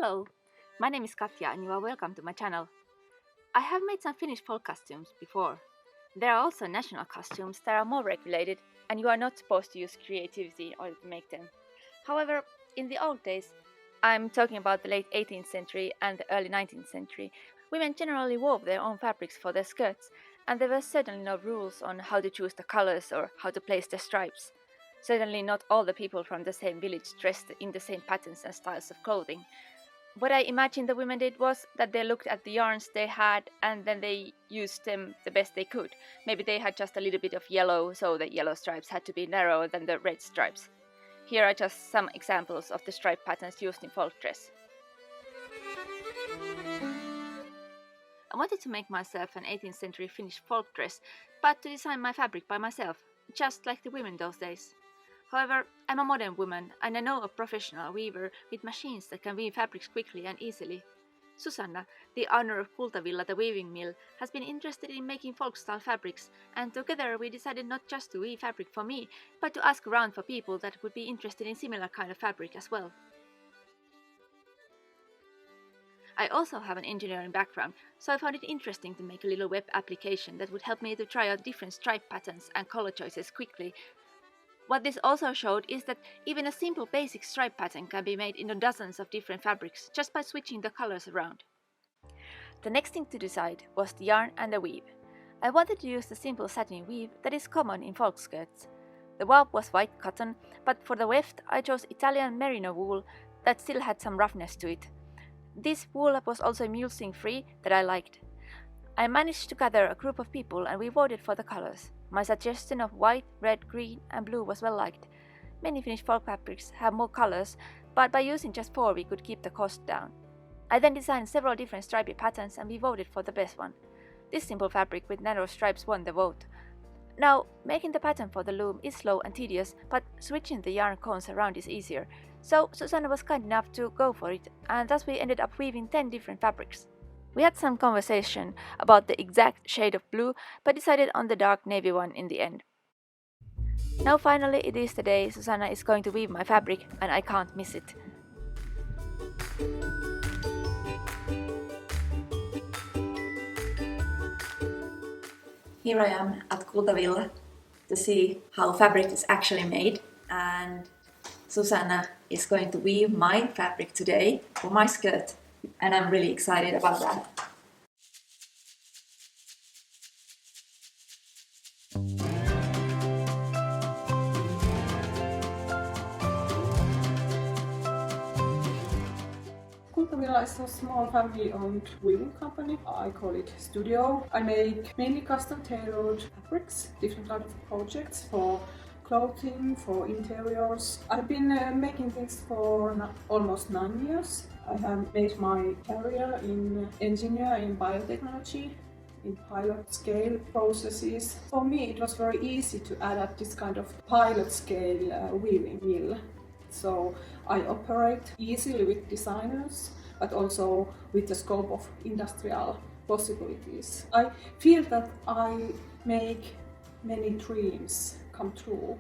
Hello, my name is Katja and you are welcome to my channel. I have made some Finnish folk costumes before. There are also national costumes that are more regulated and you are not supposed to use creativity in order to make them. However, in the old days, I'm talking about the late 18th century and the early 19th century, women generally wove their own fabrics for their skirts, and there were certainly no rules on how to choose the colors or how to place the stripes. Certainly not all the people from the same village dressed in the same patterns and styles of clothing. What I imagine the women did was that they looked at the yarns they had and then they used them the best they could. Maybe they had just a little bit of yellow, so the yellow stripes had to be narrower than the red stripes. Here are just some examples of the stripe patterns used in folk dress. I wanted to make myself an 18th century Finnish folk dress, but to design my fabric by myself, just like the women those days. However, I'm a modern woman and I know a professional weaver with machines that can weave fabrics quickly and easily. Susanna, the owner of Kultavilla, the weaving mill, has been interested in making folk-style fabrics, and together we decided not just to weave fabric for me, but to ask around for people that would be interested in similar kind of fabric as well. I also have an engineering background, so I found it interesting to make a little web application that would help me to try out different stripe patterns and color choices quickly. What this also showed is that even a simple basic stripe pattern can be made into dozens of different fabrics just by switching the colors around. The next thing to decide was the yarn and the weave. I wanted to use the simple satin weave that is common in folk skirts. The wove was white cotton, but for the weft I chose Italian merino wool that still had some roughness to it. This wool was also mulesing free that I liked. I managed to gather a group of people and we voted for the colors. My suggestion of white, red, green and blue was well liked. Many Finnish folk fabrics have more colors, but by using just 4 we could keep the cost down. I then designed several different stripy patterns and we voted for the best one. This simple fabric with narrow stripes won the vote. Now, making the pattern for the loom is slow and tedious, but switching the yarn cones around is easier. So Susanna was kind enough to go for it, and thus we ended up weaving 10 different fabrics. We had some conversation about the exact shade of blue, but decided on the dark navy one in the end. Now finally it is the day Susanna is going to weave my fabric and I can't miss it. Here I am at Kultavilla to see how fabric is actually made, and Susanna is going to weave my fabric today for my skirt. And I'm really excited about that. Kultavilla is a small family-owned weaving company. I call it studio. I make mainly custom tailored fabrics, different kinds of projects for clothing, for interiors. I've been making this for almost 9 years. I have made my career in engineer in biotechnology, in pilot scale processes. For me it was very easy to adapt this kind of pilot scale weaving mill. So I operate easily with designers, but also with the scope of industrial possibilities. I feel that I make many dreams come true.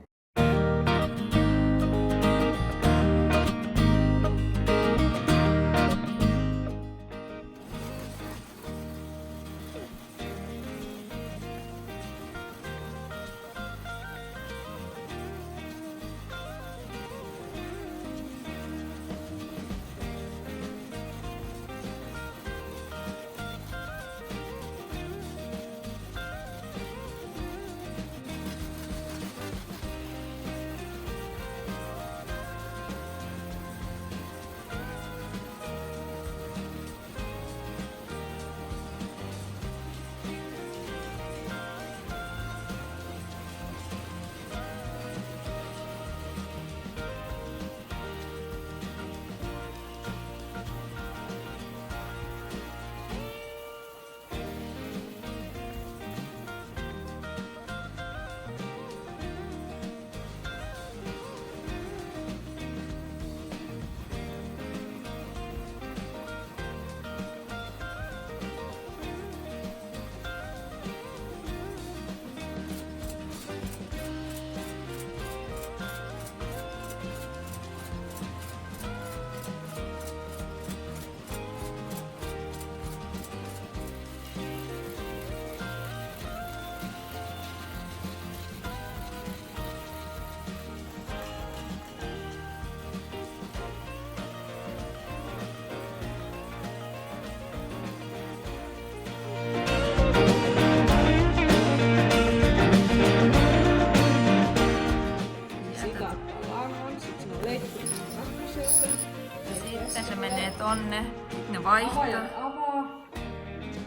se menee tonne, ne vaihtaa. Avaa.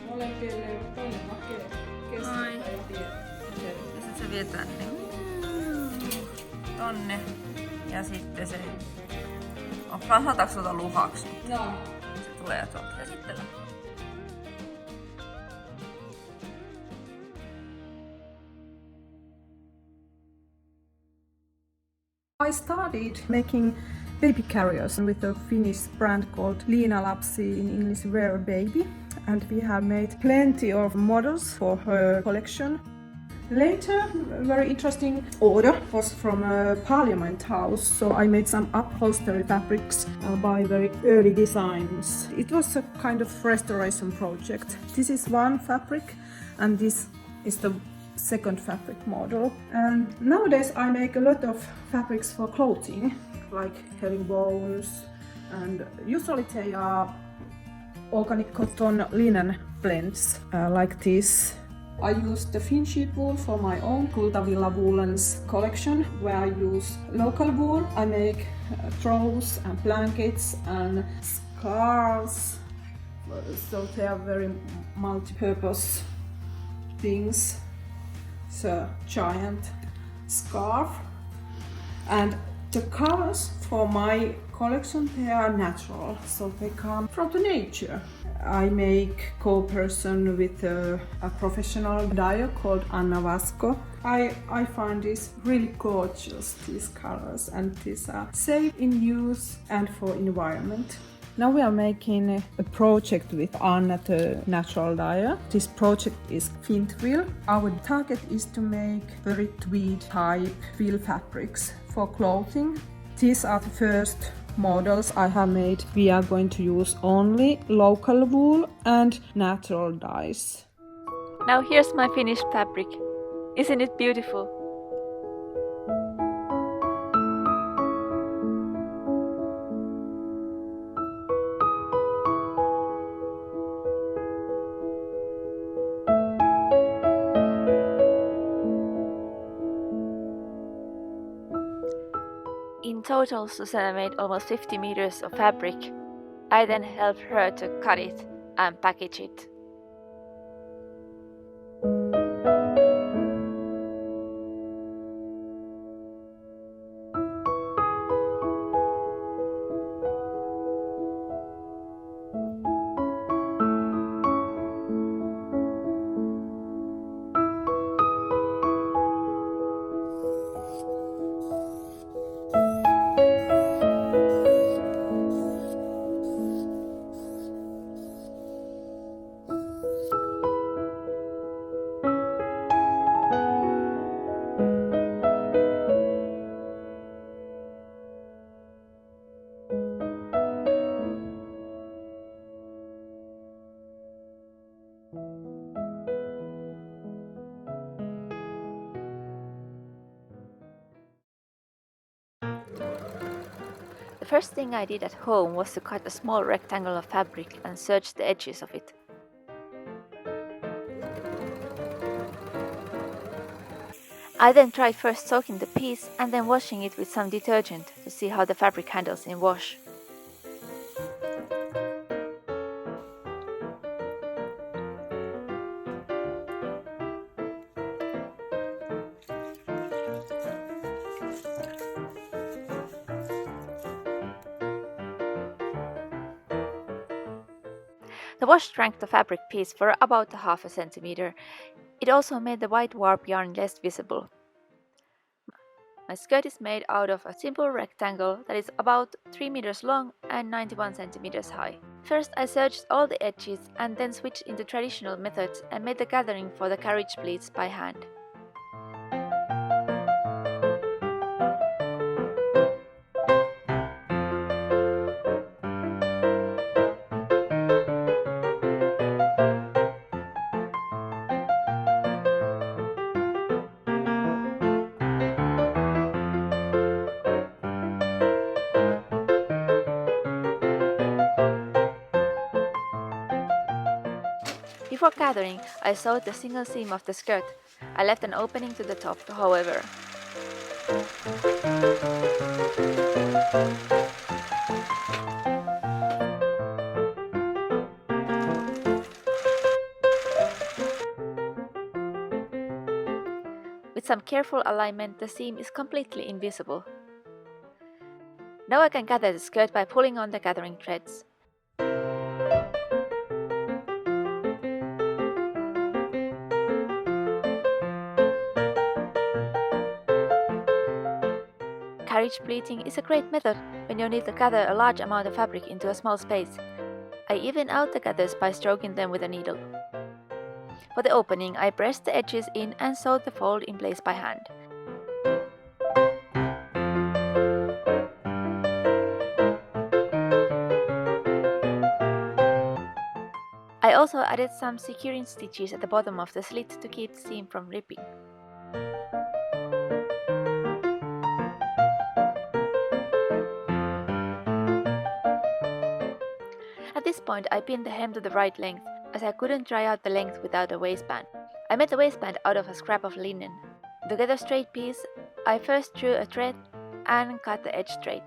Molempille toinen hakee keskeltä ja vie. Ja sit se vie tänne. Tonne. Ja sitten se... Saataanko tuota luhaksi? Joo. Se tulee tuolta käsitellä. I started making baby carriers with a Finnish brand called Liina Lapsi, in English Wear Baby, and we have made plenty of models for her collection. Later, a very interesting order was from a parliament house, so I made some upholstery fabrics by very early designs. It was a kind of restoration project. This is one fabric, and this is the second fabric model. And nowadays I make a lot of fabrics for clothing, like herringbones, and usually they are organic cotton linen blends like this. I use the Finnish wool for my own Kultavilla woolens collection, where I use local wool. I make throws and blankets and scarves, so they are very multi-purpose things. It's a giant scarf, and the colors for my collection, they are natural, so they come from the nature. I make co-person with a professional dyer called Anna Vasco. I find this really gorgeous, these colors, and these are safe in use and for environment. Now we are making a project with Anna, the natural dyer. This project is fin twill. Our target is to make very tweed type twill fabrics for clothing. These are the first models I have made. We are going to use only local wool and natural dyes. Now here's my finished fabric. Isn't it beautiful? In total, Susanna made almost 50 meters of fabric. I then helped her to cut it and package it. The first thing I did at home was to cut a small rectangle of fabric and serge the edges of it. I then tried first soaking the piece and then washing it with some detergent to see how the fabric handles in wash. The wash shrank the fabric piece for about a half a centimeter. It also made the white warp yarn less visible. My skirt is made out of a simple rectangle that is about 3 meters long and 91 centimeters high. First I serged all the edges and then switched into traditional methods and made the gathering for the carriage pleats by hand. Before gathering, I sewed the single seam of the skirt. I left an opening to the top, however. some careful alignment, the seam is completely invisible. Now I can gather the skirt by pulling on the gathering threads. Carriage pleating is a great method when you need to gather a large amount of fabric into a small space. I even out the gathers by stroking them with a needle. For the opening, I pressed the edges in and sewed the fold in place by hand. I also added some securing stitches at the bottom of the slit to keep the seam from ripping. At this point I pinned the hem to the right length, as I couldn't try out the length without a waistband. I made the waistband out of a scrap of linen. To get a straight piece, I first drew a thread and cut the edge straight.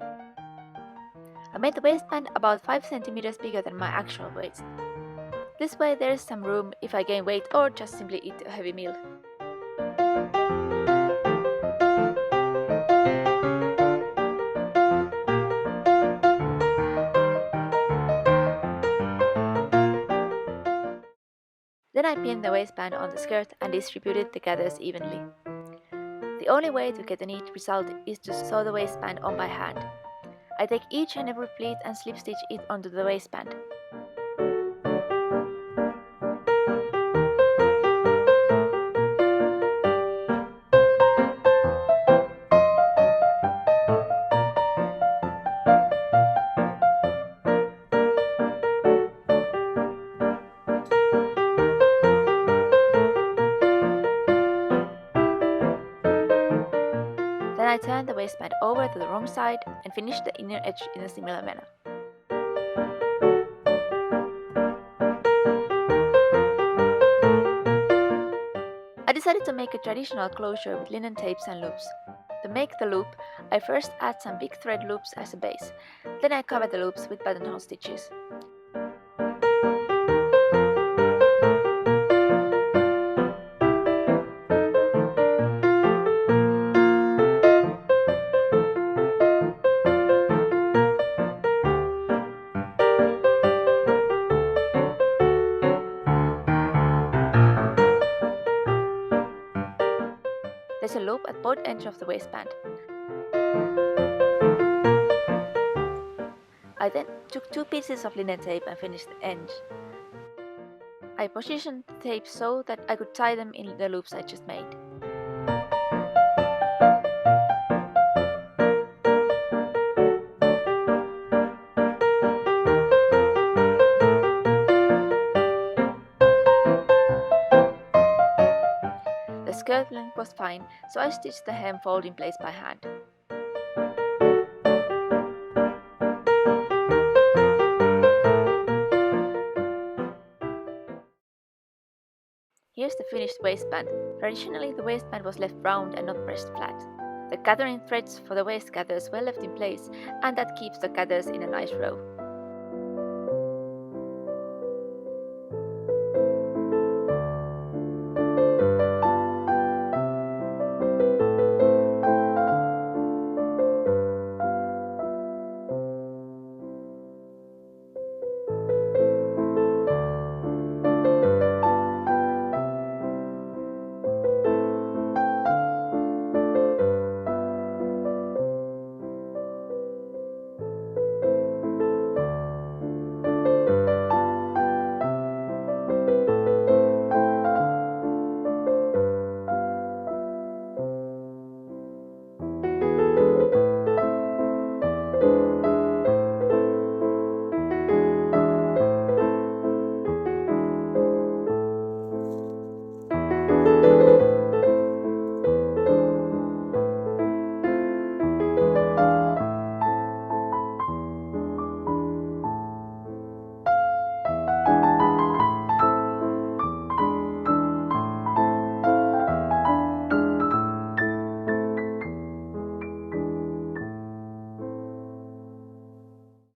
I made the waistband about 5 cm bigger than my actual waist. This way there is some room if I gain weight or just simply eat a heavy meal. Then I pinned the waistband on the skirt and distributed the gathers evenly. The only way to get a neat result is to sew the waistband on by hand. I take each and every pleat and slip stitch it onto the waistband. Then I turned the waistband over to the wrong side and finished the inner edge in a similar manner. I decided to make a traditional closure with linen tapes and loops. To make the loop, I first add some big thread loops as a base. Then I cover the loops with buttonhole stitches. There's a loop at both ends of the waistband. I then took 2 pieces of linen tape and finished the ends. I positioned the tape so that I could tie them in the loops I just made. The skirt length was fine, so I stitched the hem fold in place by hand. Here's the finished waistband. Traditionally, the waistband was left round and not pressed flat. The gathering threads for the waist gathers were left in place, and that keeps the gathers in a nice row.